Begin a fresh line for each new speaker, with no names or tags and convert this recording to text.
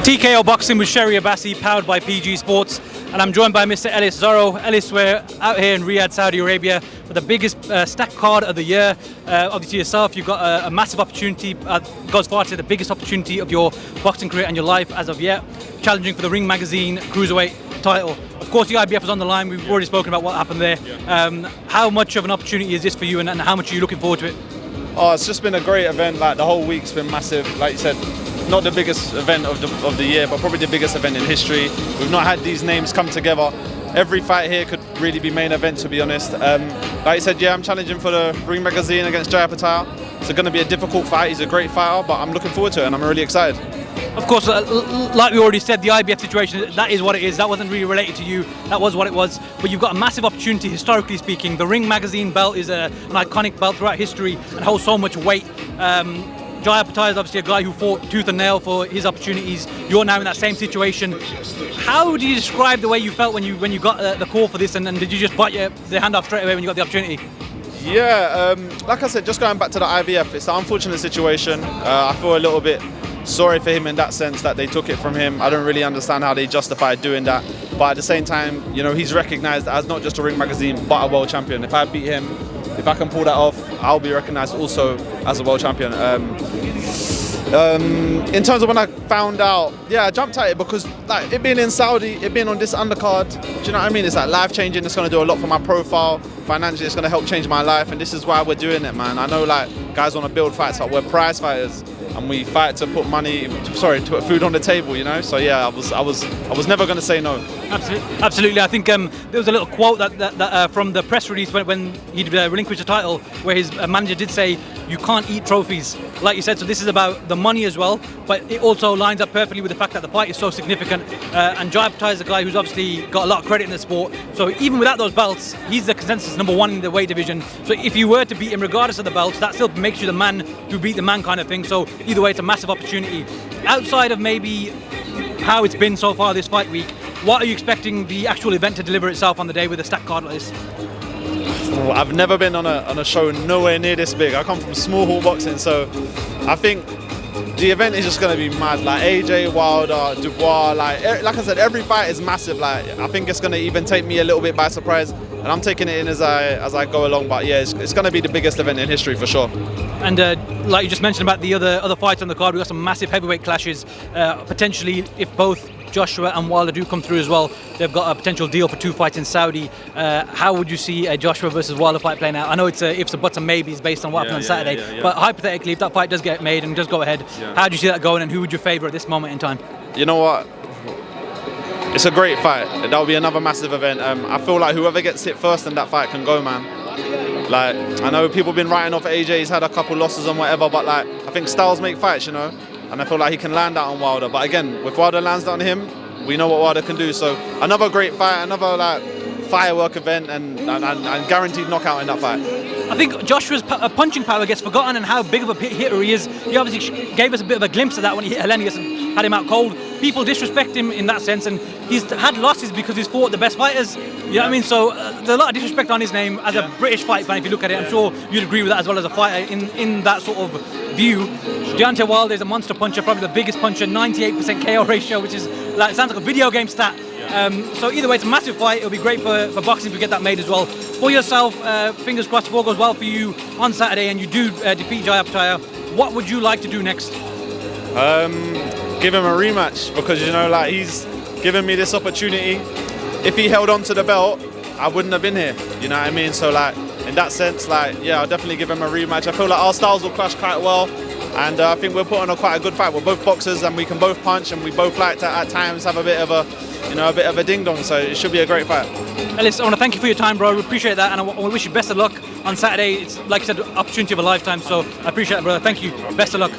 TKO Boxing with Sherry Abbasi, powered by PG Sports, and I'm joined by Mr. Ellis Zorro. Ellis, we're out here in Riyadh, Saudi Arabia, for the biggest stack card of the year. Obviously yourself, you've got a massive opportunity, goes far to say the biggest opportunity of your boxing career and your life as of yet, challenging for the Ring Magazine Cruiserweight title. Of course, the IBF is on the line. We've already spoken about what happened there. How much of an opportunity is this for you, and how much are you looking forward to it?
Oh, it's just been a great event. Like, the whole week's been massive. Like you said, not the biggest event of the year, but probably the biggest event in history. We've not had these names come together. Every fight here could really be main event, to be honest. Like you said, yeah, I'm challenging for the Ring Magazine against Jai Opetaia. It's going to be a difficult fight. He's a great fighter, but I'm looking forward to it, and I'm really excited.
Of course, like we already said, the IBF situation, that is what it is. That wasn't really related to you. That was what it was. But you've got a massive opportunity, historically speaking. The Ring Magazine belt is an iconic belt throughout history and holds so much weight. Jai Opetaia is obviously a guy who fought tooth and nail for his opportunities. You're now in that same situation. How do you describe the way you felt when you got the call for this, and did you just bite the hand off straight away when you got the opportunity?
Yeah, like I said, just going back to the IBF, it's an unfortunate situation. I feel a little bit sorry for him in that sense that they took it from him. I don't really understand how they justified doing that. But at the same time, you know, he's recognised as not just a Ring Magazine, but a world champion. If I beat him, if I can pull that off, I'll be recognised also as a world champion. In terms of when I found out, yeah, I jumped at it because, like, it being in Saudi, it being on this undercard, do you know what I mean? It's like life-changing. It's going to do a lot for my profile. Financially, it's going to help change my life, and this is why we're doing it, man. I know, like, guys want to build fights, but we're prize fighters, and we fight to put to put food on the table, you know. So yeah, I was never going to say no.
Absolutely. I think there was a little quote that from the press release when he relinquished the title, where his manager did say, "You can't eat trophies," like you said. So this is about the money as well, but it also lines up perfectly with the fact that the fight is so significant. And Jai Opetaia is a guy who's obviously got a lot of credit in the sport. So even without those belts, he's the consensus #1 in the weight division. So if you were to beat him, regardless of the belts, that still makes you the man who beat the man, kind of thing. So either way, it's a massive opportunity. Outside of maybe how it's been so far this fight week, what are you expecting the actual event to deliver itself on the day with a stacked card like this?
I've never been on a show nowhere near this big. I come from small hall boxing, so I think the event is just going to be mad. Like AJ, Wilder, Dubois, like I said, every fight is massive. Like, I think it's going to even take me a little bit by surprise, and I'm taking it in as I go along. But yeah, it's going to be the biggest event in history for sure.
And like you just mentioned about the other fights on the card, we've got some massive heavyweight clashes. Potentially, if both Joshua and Wilder do come through as well, they've got a potential deal for 2 fights in Saudi. How would you see a Joshua versus Wilder fight playing out? I know it's ifs, buts and maybes based on what happened on Saturday, but hypothetically, if that fight does get made and does go ahead, how do you see that going, and who would you favour at this moment in time?
You know what? It's a great fight. That'll be another massive event. I feel like whoever gets hit first in that fight can go, man. Like, I know people have been writing off AJ, he's had a couple losses and whatever, but like, I think styles make fights, you know? And I feel like he can land that on Wilder. But again, if Wilder lands that on him, we know what Wilder can do. So another great fight, another like firework event, and guaranteed knockout in that fight.
I think Joshua's punching power gets forgotten, and how big of a hitter he is. He obviously gave us a bit of a glimpse of that when he hit Hellenius and had him out cold. People disrespect him in that sense, and he's had losses because he's fought the best fighters. You know what I mean? So there's a lot of disrespect on his name as a British fight fan. If you look at it, I'm sure you'd agree with that as well as a fighter in that sort of view. Deontay Wilder is a monster puncher, probably the biggest puncher, 98% KO ratio, which is like, sounds like a video game stat. So either way, it's a massive fight. It'll be great for boxing to get that made as well. For yourself, fingers crossed, if all goes well for you on Saturday and you do defeat Jai Opetaia, what would you like to do next?
Give him a rematch, because, you know, like, he's given me this opportunity. If he held on to the belt, I wouldn't have been here. You know what I mean? So, like, in that sense, like, yeah, I'll definitely give him a rematch. I feel like our styles will clash quite well, and I think we're putting on quite a good fight. We're both boxers, and we can both punch, and we both like to at times have a bit of a ding dong. So it should be a great fight.
Ellis, I want to thank you for your time, bro. We appreciate that, and I wish you best of luck on Saturday. It's, like I said, opportunity of a lifetime. So I appreciate it, brother. Thank you. Best of luck.